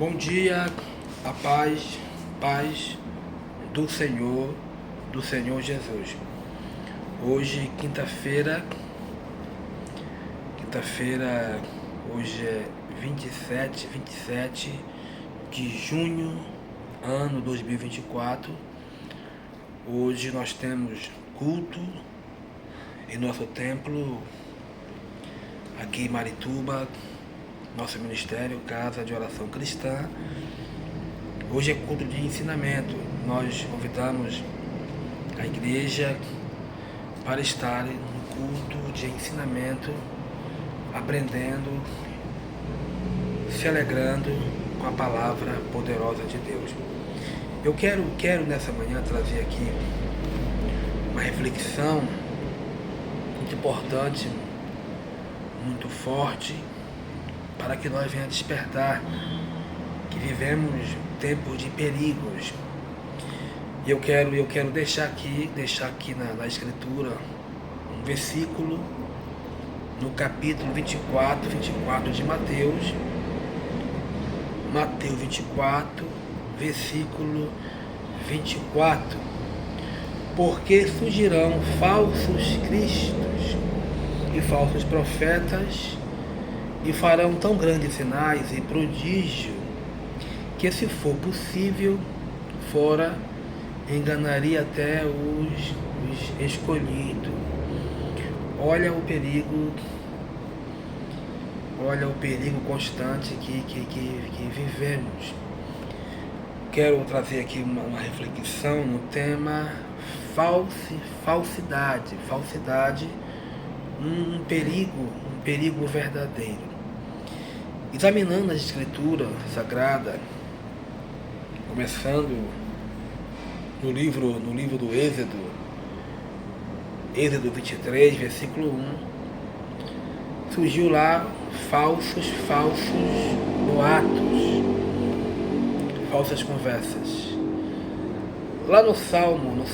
Bom dia, a paz do Senhor Jesus. Hoje, quinta-feira, hoje é 27 de junho, ano 2024. Hoje nós temos culto em nosso templo, aqui em Marituba, nosso ministério, Casa de Oração Cristã. Hoje é culto de ensinamento. Nós convidamos a igreja para estar no culto de ensinamento, aprendendo, se alegrando com a palavra poderosa de Deus. Eu quero nessa manhã trazer aqui uma reflexão muito importante, muito forte, para que nós venhamos despertar que vivemos tempos de perigos. E eu quero deixar aqui na Escritura um versículo no capítulo 24 de Mateus 24, versículo 24. Porque surgirão falsos cristos e falsos profetas, e farão tão grandes sinais e prodígios, que, se for possível, fora enganaria até os escolhidos. Olha o perigo constante que vivemos. Quero trazer aqui uma reflexão no tema falsidade, um perigo verdadeiro. Examinando a Escritura Sagrada, começando no livro do Êxodo 23, versículo 1, surgiu lá falsos boatos, falsas conversas. Lá no Salmo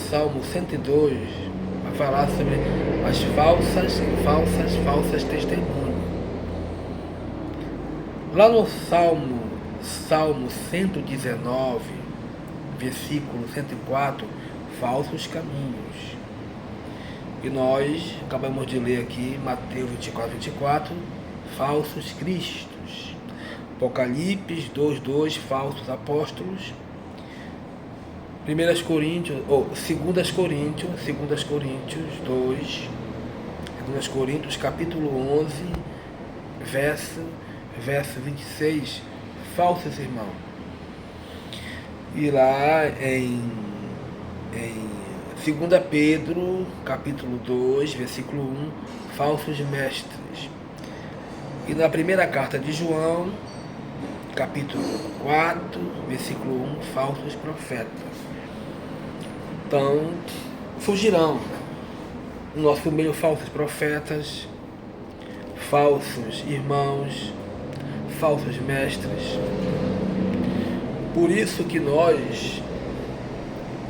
102, vai falar sobre as falsas testemunhas. Lá no Salmo 119, versículo 104, falsos caminhos. E nós acabamos de ler aqui, Mateus 24, falsos cristos. Apocalipse 2, falsos apóstolos. 2 Coríntios 2, capítulo 11, verso 26, falsos irmãos. E lá em 2 Pedro, capítulo 2, versículo 1, falsos mestres. E na primeira carta de João, capítulo 4, versículo 1, falsos profetas. Então, surgirão no nosso meio falsos profetas, falsos irmãos, falsos mestres. Por isso que nós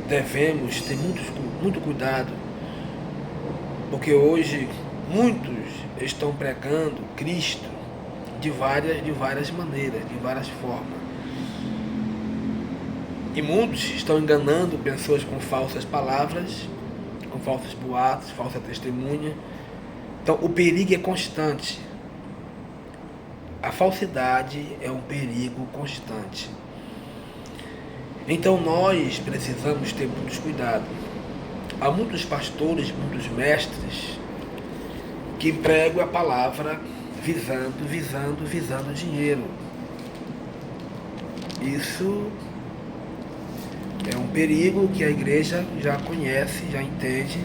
devemos ter muito cuidado, porque hoje muitos estão pregando Cristo de várias maneiras, de várias formas. E muitos estão enganando pessoas com falsas palavras, com falsos boatos, falsa testemunha. Então o perigo é constante. A falsidade é um perigo constante. Então nós precisamos ter muitos cuidados. Há muitos pastores, muitos mestres que pregam a palavra visando dinheiro. Isso é um perigo que a igreja já conhece, já entende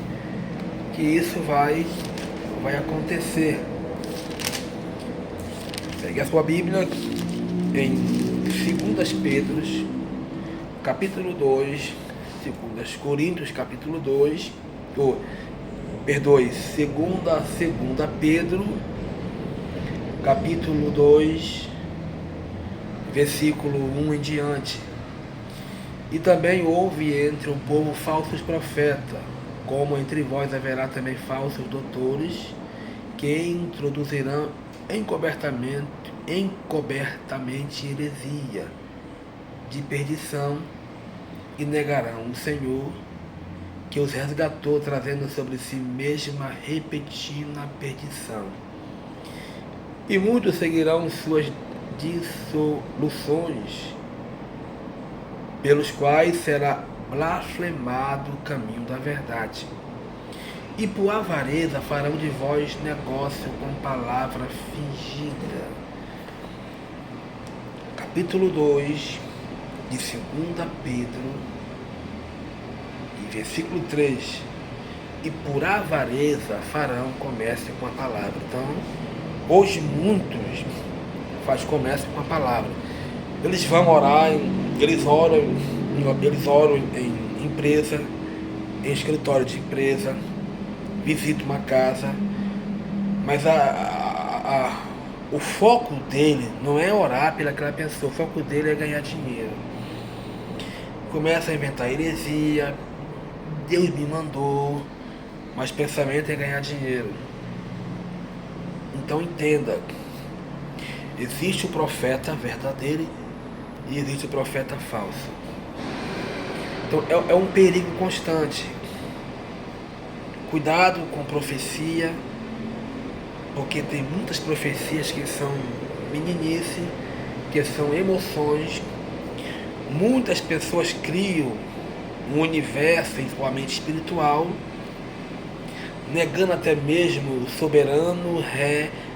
que isso vai acontecer. Pegue a sua Bíblia em 2 Pedro, capítulo 2, 2 Coríntios, capítulo 2, segunda Pedro, capítulo 2, versículo 1 em diante. E também houve entre o povo falsos profetas, como entre vós haverá também falsos doutores, que introduzirão encobertamente encobertamente heresia, de perdição, e negarão o Senhor, que os resgatou, trazendo sobre si mesma repentina perdição. E muitos seguirão suas dissoluções, pelos quais será blasfemado o caminho da verdade. E por avareza farão de vós negócio com palavra fingida. Capítulo 2 de 2 Pedro, e versículo 3. E por avareza farão comércio com a palavra. Então, hoje muitos fazem comércio com a palavra. Eles vão orar, eles oram em empresa, em escritório de empresa, visitam uma casa, mas o foco dele não é orar pelaquela pessoa, o foco dele é ganhar dinheiro. Começa a inventar heresia, Deus me mandou, mas pensamento é ganhar dinheiro. Então entenda, existe o profeta verdadeiro e existe o profeta falso. Então é um perigo constante. Cuidado com profecia, porque tem muitas profecias que são meninice, que são emoções. Muitas pessoas criam um universo principalmente espiritual, negando até mesmo o soberano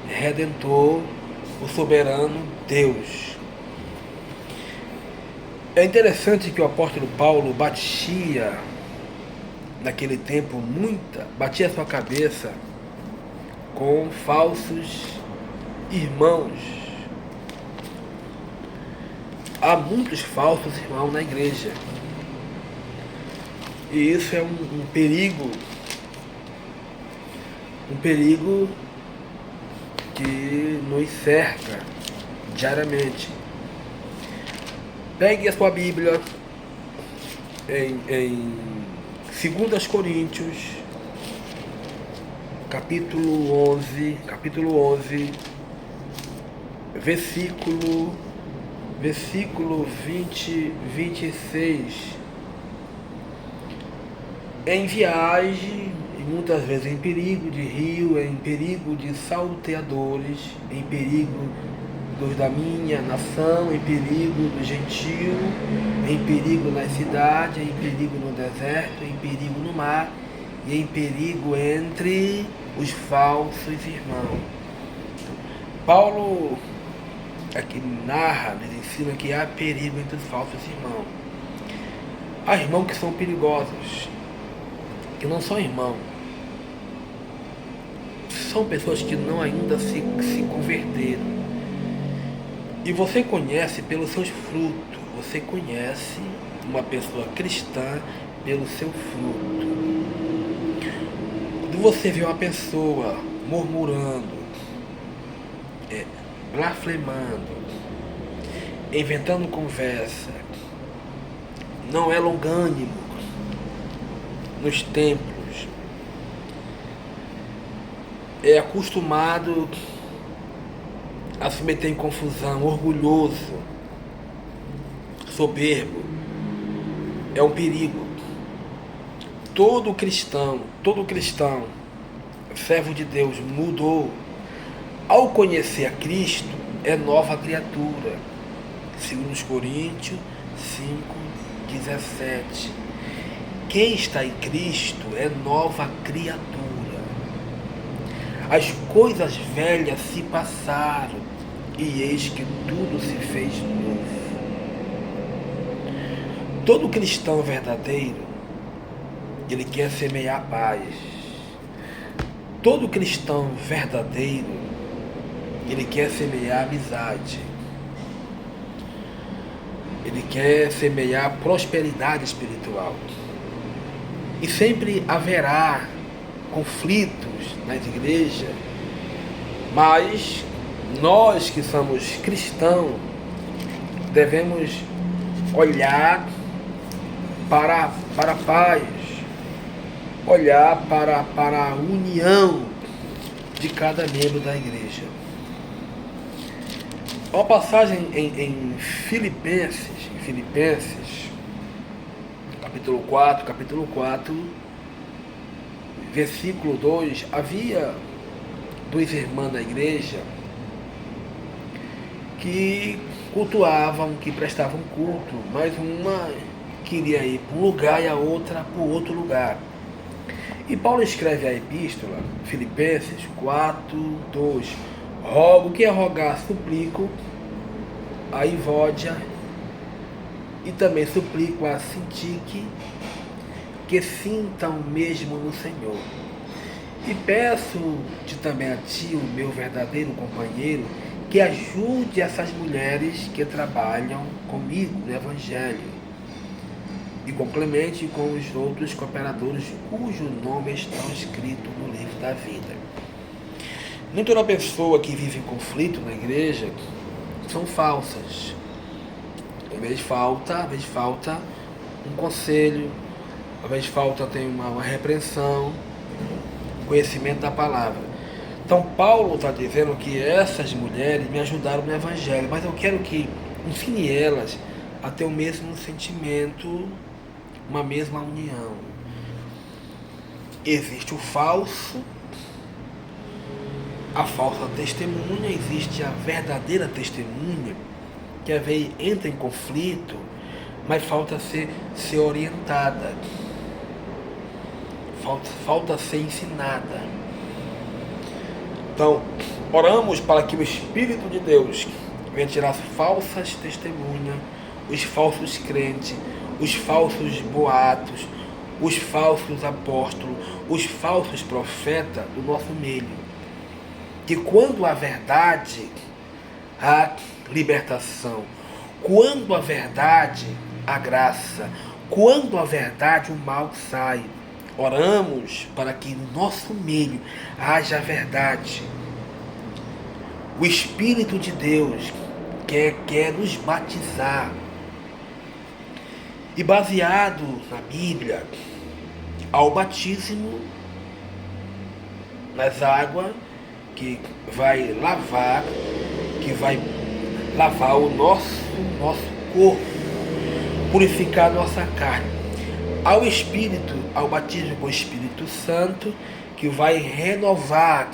redentor, o soberano Deus. É interessante que o apóstolo Paulo batia naquele tempo batia a sua cabeça com falsos irmãos. Há muitos falsos irmãos na igreja. E isso é um perigo que nos cerca diariamente. Pegue a sua Bíblia em 2 Coríntios, capítulo 11, versículo 26. Em viagem, e muitas vezes em perigo de rio, em perigo de salteadores, em perigo dos da minha nação, em perigo do gentio, em perigo na cidade, em perigo no deserto, em perigo no mar, e em perigo entre os falsos irmãos. Paulo aqui narra, nos ensina que há perigo entre os falsos irmãos. Há irmãos que são perigosos, que não são irmãos. São pessoas que não ainda se converteram. E você conhece pelos seus frutos. Você conhece uma pessoa cristã pelo seu fruto. Quando você vê uma pessoa murmurando, blasfemando, inventando conversa, não é longânimo nos templos, é acostumado a se meter em confusão, orgulhoso, soberbo, é um perigo. Todo cristão, servo de Deus, mudou. Ao conhecer a Cristo, é nova criatura. 2 Coríntios 5:17. Quem está em Cristo é nova criatura. As coisas velhas se passaram, e eis que tudo se fez novo. Todo cristão verdadeiro, ele quer semear paz. Todo cristão verdadeiro, ele quer semear amizade. Ele quer semear prosperidade espiritual. E sempre haverá conflitos nas igrejas, mas nós que somos cristãos devemos olhar para a paz, olhar para a união de cada membro da igreja. Uma passagem em Filipenses, capítulo 4, versículo 2, havia duas irmãs da igreja que cultuavam, que prestavam culto, mas uma queria ir para um lugar e a outra para o outro lugar. E Paulo escreve a epístola, Filipenses 4:2, rogo, que é rogar, suplico, a Evódia, e também suplico a Sintique, que sintam mesmo no Senhor. E peço-te também a ti, o meu verdadeiro companheiro, que ajude essas mulheres que trabalham comigo no Evangelho, e complemente com os outros cooperadores cujo nome estão escrito no livro da vida. Nem toda pessoa que vive em conflito na igreja são falsas. Às vezes falta um conselho, às vezes falta tem uma repreensão, conhecimento da palavra. Então Paulo está dizendo que essas mulheres me ajudaram no Evangelho, mas eu quero que ensine elas a ter o mesmo sentimento, uma mesma união. Existe o falso, a falsa testemunha, existe a verdadeira testemunha, que às vezes entra em conflito, mas falta ser orientada, falta ser ensinada. Então, oramos para que o Espírito de Deus venha tirar as falsas testemunhas, os falsos crentes, os falsos boatos, os falsos apóstolos, os falsos profetas do nosso meio. Que quando a verdade, a libertação, quando a verdade, a graça, quando a verdade, o mal sai. Oramos para que no nosso meio haja a verdade. O Espírito de Deus quer nos batizar. E baseado na Bíblia, ao batismo nas águas, que vai lavar o nosso corpo, purificar a nossa carne. Ao Espírito, ao batismo com o Espírito Santo, que vai renovar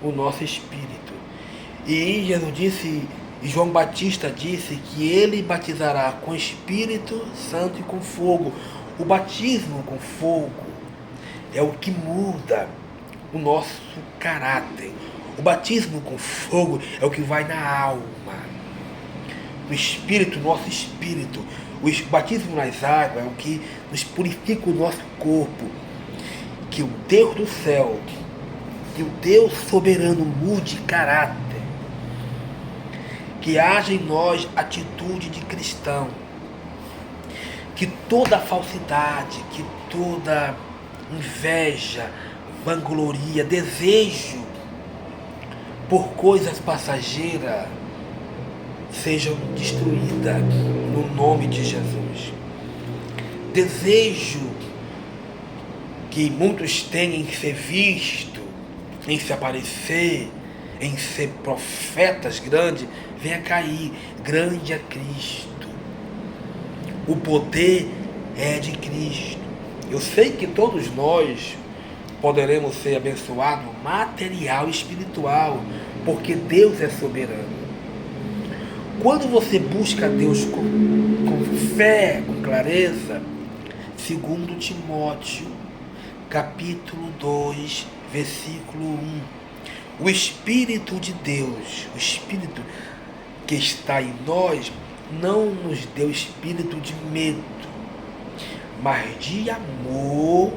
o nosso espírito. E Jesus disse, João Batista disse que ele batizará com Espírito Santo e com fogo. O batismo com fogo é o que muda o nosso caráter. O batismo com fogo é o que vai na alma, no espírito, nosso espírito. O batismo nas águas é o que nos purifica o nosso corpo. Que o Deus do céu, que o Deus soberano mude caráter. Que haja em nós atitude de cristão. Que toda falsidade, que toda inveja, vangloria, desejo por coisas passageiras sejam destruídas no nome de Jesus. Desejo que muitos têm em ser visto, em se aparecer, em ser profetas grandes, venha cair. Grande é Cristo. O poder é de Cristo. Eu sei que todos nós poderemos ser abençoados material e espiritual, porque Deus é soberano. Quando você busca Deus com fé, com clareza, 2 Timóteo, capítulo 2, versículo 1, o Espírito de Deus, o Espírito que está em nós, não nos deu espírito de medo, mas de amor,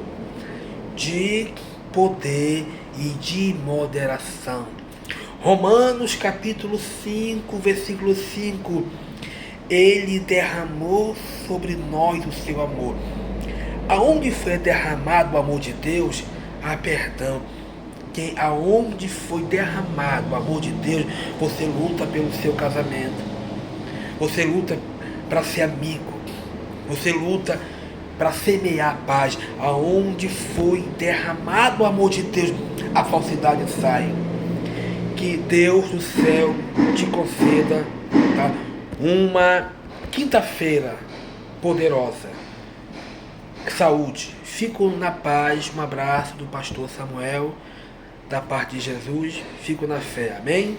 de poder e de moderação. Romanos capítulo 5, versículo 5. Ele derramou sobre nós o seu amor. Aonde foi derramado o amor de Deus, há perdão. Aonde foi derramado o amor de Deus, você luta pelo seu casamento. Você luta para ser amigo. Você luta para semear a paz. Aonde foi derramado o amor de Deus, a falsidade sai. Que Deus do céu te conceda, tá, uma quinta-feira poderosa. Saúde. Fico na paz. Um abraço do pastor Samuel, da parte de Jesus. Fico na fé. Amém?